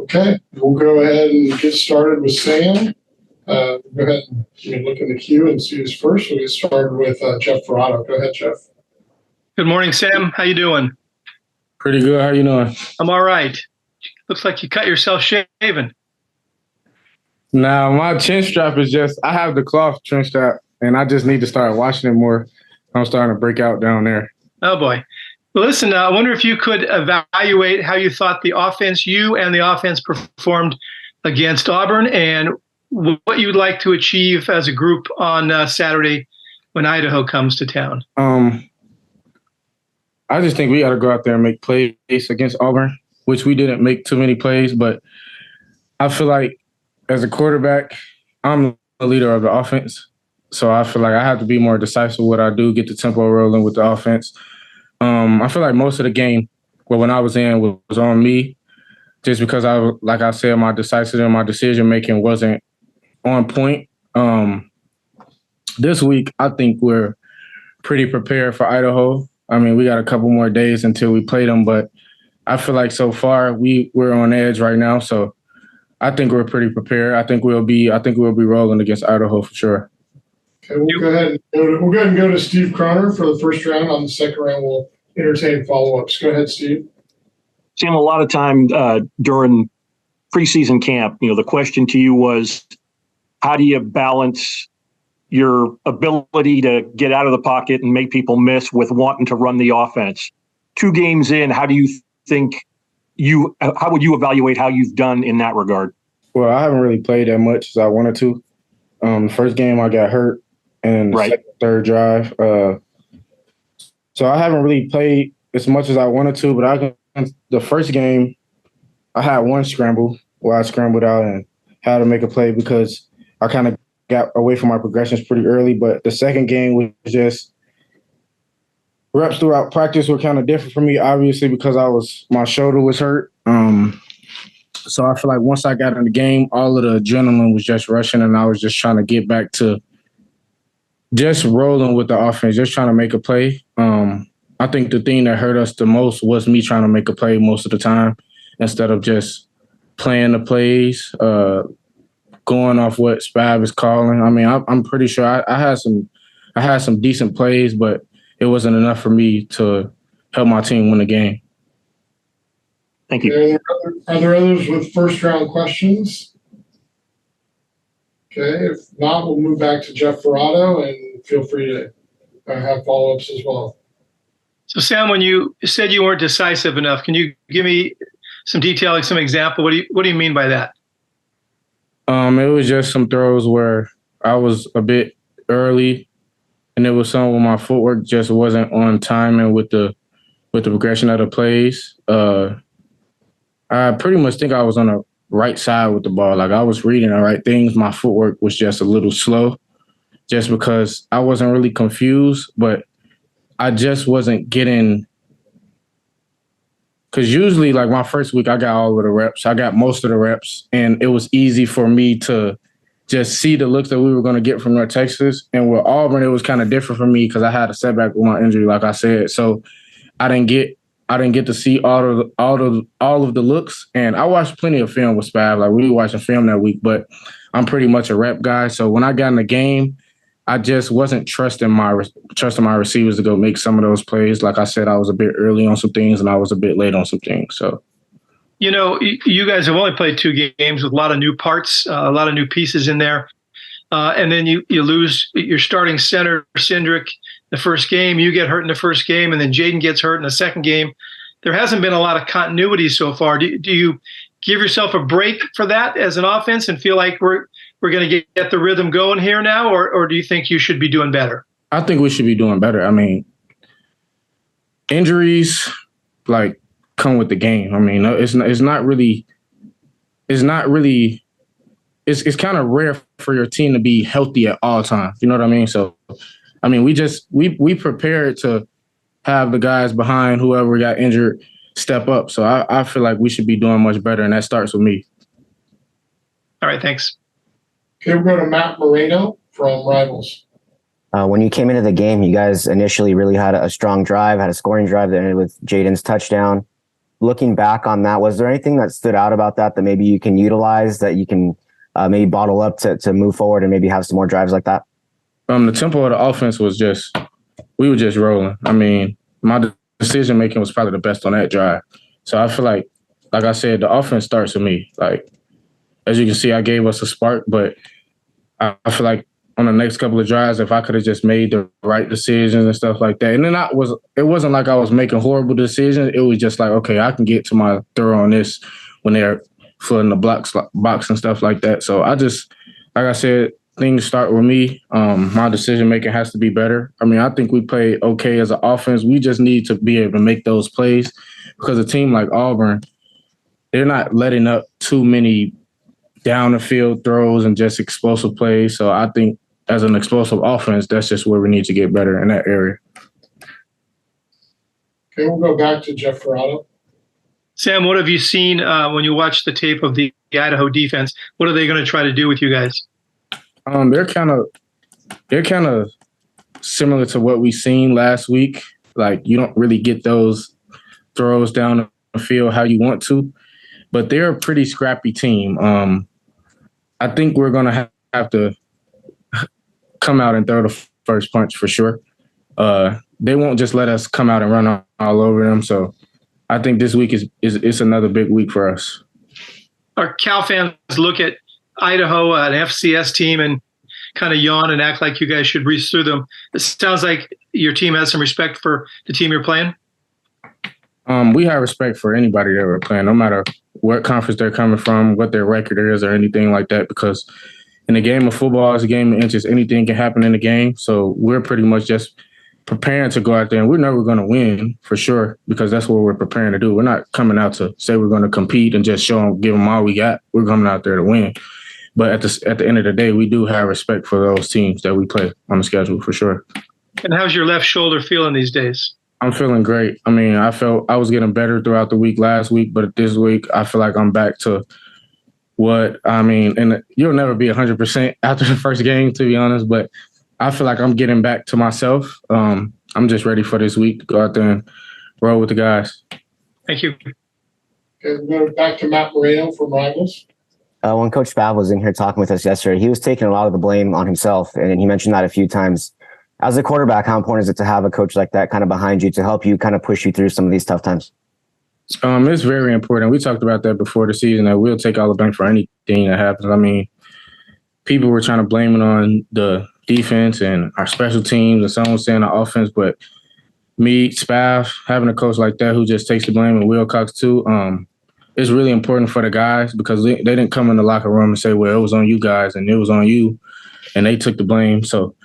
Okay, we'll go ahead and get started with Sam. Go ahead and look in the queue and see who's first. We'll get started with Jeff Ferrado. Go ahead, Jeff. Good morning, Sam. How you doing? Pretty good. How you doing? I'm all right. Looks like you cut yourself shaving. Now, my chin strap is I have the cloth chin strap, and I just need to start washing it more. I'm starting to break out down there. Oh, boy. Well, listen, I wonder if you could evaluate how you thought you and the offense performed against Auburn and what you'd like to achieve as a group on Saturday when Idaho comes to town. I just think we got to go out there and make plays against Auburn, which we didn't make too many plays, but I feel like as a quarterback, I'm the leader of the offense. So I feel like I have to be more decisive with what I do, get the tempo rolling with the offense. I feel like most of the game, when I was in, was on me, just because like I said, my decisiveness and my decision making wasn't on point. This week, I think we're pretty prepared for Idaho. I mean, we got a couple more days until we play them, but I feel like so far we're on edge right now. So I think we're pretty prepared. I think we'll be rolling against Idaho for sure. Okay, we'll go ahead and go to Steve Croner for the first round. On the second round, we'll entertain follow-ups. Go ahead, Steve. Sam, a lot of time during preseason camp, the question to you was, how do you balance your ability to get out of the pocket and make people miss with wanting to run the offense? 2 games in, how would you evaluate how you've done in that regard? Well, I haven't really played that much as I wanted to. The first game I got hurt, and the second, third drive. So I haven't really played as much as I wanted to, but the first game, I had one scramble where I scrambled out and had to make a play because I kind of got away from my progressions pretty early. But the second game was just reps throughout practice were kind of different for me, obviously, because my shoulder was hurt. So I feel like once I got in the game, all of the adrenaline was just rushing, and I was just trying to get back to just rolling with the offense, just trying to make a play. I think the thing that hurt us the most was me trying to make a play most of the time instead of just playing the plays, going off what Spav is calling. I mean, I'm pretty sure I had some decent plays, but it wasn't enough for me to help my team win the game. Thank you. Are there others with first-round questions? Okay, if not, we'll move back to Jeff Ferrado, and feel free to have follow-ups as well. So, Sam, when you said you weren't decisive enough, can you give me some detail, like some example? What do you mean by that? It was just some throws where I was a bit early, and it was some where my footwork just wasn't on timing with the progression of the plays. I pretty much think I was on the right side with the ball. Like, I was reading the right things. My footwork was just a little slow just because I wasn't really confused, but I just wasn't getting – because usually, like, my first week, I got all of the reps. I got most of the reps, and it was easy for me to just see the looks that we were going to get from North Texas. And with Auburn, it was kind of different for me because I had a setback with my injury, like I said. So I didn't get to see all of the looks, and I watched plenty of film with Spav. Like, we were watching film that week, but I'm pretty much a rep guy. So when I got in the game, I just wasn't trusting my receivers to go make some of those plays. Like I said, I was a bit early on some things, and I was a bit late on some things. So, you guys have only played 2 games with a lot of new parts, a lot of new pieces in there, and then you lose your starting center, Cindric, the first game. You get hurt in the first game, and then Jaden gets hurt in the second game. There hasn't been a lot of continuity so far. Do you give yourself a break for that as an offense and feel like we're going to get the rhythm going here now, or do you think you should be doing better? I think we should be doing better. I mean, injuries like come with the game. I mean, it's kind of rare for your team to be healthy at all times. You know what I mean? So, I mean, we prepared to have the guys behind whoever got injured step up. So I feel like we should be doing much better, and that starts with me. All right, thanks. Okay, we'll go to Matt Moreno from Rivals. When you came into the game, you guys initially really had a strong drive, had a scoring drive that ended with Jaden's touchdown. looking back on that, was there anything that stood out about that maybe you can utilize, that you can maybe bottle up to move forward and maybe have some more drives like that? The tempo of the offense was we were just rolling. I mean, my decision making was probably the best on that drive. So I feel like I said, the offense starts with me. Like, as you can see, I gave us a spark, but I feel like on the next couple of drives, if I could have just made the right decisions and stuff like that. And then it wasn't like I was making horrible decisions. It was just like, okay, I can get to my throw on this when they're flooding the box and stuff like that. So like I said, things start with me. My decision making has to be better. I mean, I think we played okay as an offense. We just need to be able to make those plays, because a team like Auburn, they're not letting up too many down the field throws and just explosive plays. So I think as an explosive offense, that's just where we need to get better in that area. Okay, we'll go back to Jeff Ferraro. Sam, what have you seen when you watch the tape of the Idaho defense? What are they going to try to do with you guys? They're kind of similar to what we seen last week. Like, you don't really get those throws down the field how you want to, but they're a pretty scrappy team. I think we're going to have to come out and throw the first punch for sure. They won't just let us come out and run all over them. So I think this week is another big week for us. Our Cal fans look at Idaho, an FCS team, and kind of yawn and act like you guys should breeze through them. It sounds like your team has some respect for the team you're playing. We have respect for anybody that we're playing, no matter what conference they're coming from, what their record is, or anything like that, because in the game of football, it's a game of inches. Anything can happen in the game. So we're pretty much just preparing to go out there, and we're never going to win for sure, because that's what we're preparing to do. We're not coming out to say we're going to compete and just give them all we got. We're coming out there to win. But at the end of the day, we do have respect for those teams that we play on the schedule for sure. And how's your left shoulder feeling these days? I'm feeling great. I mean, I felt I was getting better throughout the week last week, but this week I feel like I'm back to and you'll never be 100% after the first game, to be honest, but I feel like I'm getting back to myself. I'm just ready for this week to go out there and roll with the guys. Thank you. Okay, we'll go back to Matt Moreno from Rivals. When Coach Spav was in here talking with us yesterday, he was taking a lot of the blame on himself, and he mentioned that a few times. As a quarterback, how important is it to have a coach like that kind of behind you to help you kind of push you through some of these tough times? It's very important. We talked about that before the season, that we'll take all the blame for anything that happens. I mean, people were trying to blame it on the defense and our special teams, and someone was saying the offense, but me, Spav, having a coach like that who just takes the blame, and Wilcox too, it's really important for the guys, because they didn't come in the locker room and say, well, it was on you guys and it was on you, and they took the blame. So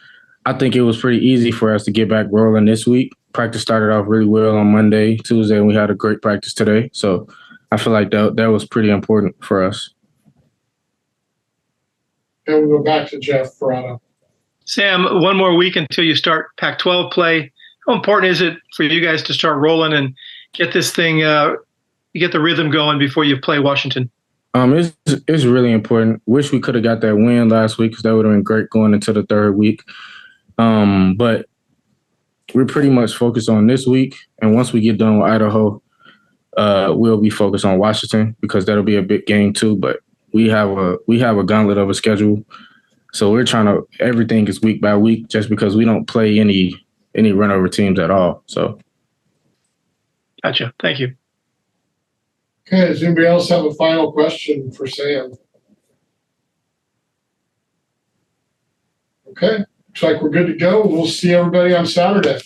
I think it was pretty easy for us to get back rolling this week. Practice started off really well on Monday, Tuesday, and we had a great practice today. So I feel like that was pretty important for us. And we'll go back to Jeff Ferraro. Sam, one more week until you start Pac-12 play. How important is it for you guys to start rolling and get this thing, get the rhythm going before you play Washington? It's really important. Wish we could have got that win last week, because that would have been great going into the third week. But we're pretty much focused on this week, and once we get done with Idaho, we'll be focused on Washington, because that'll be a big game too. But we have a gauntlet of a schedule, so we're trying to, everything is week by week, just because we don't play any run over teams at all. So, Gotcha. Thank you. Okay, does anybody else have a final question for Sam? Okay, looks like we're good to go. We'll see everybody on Saturday.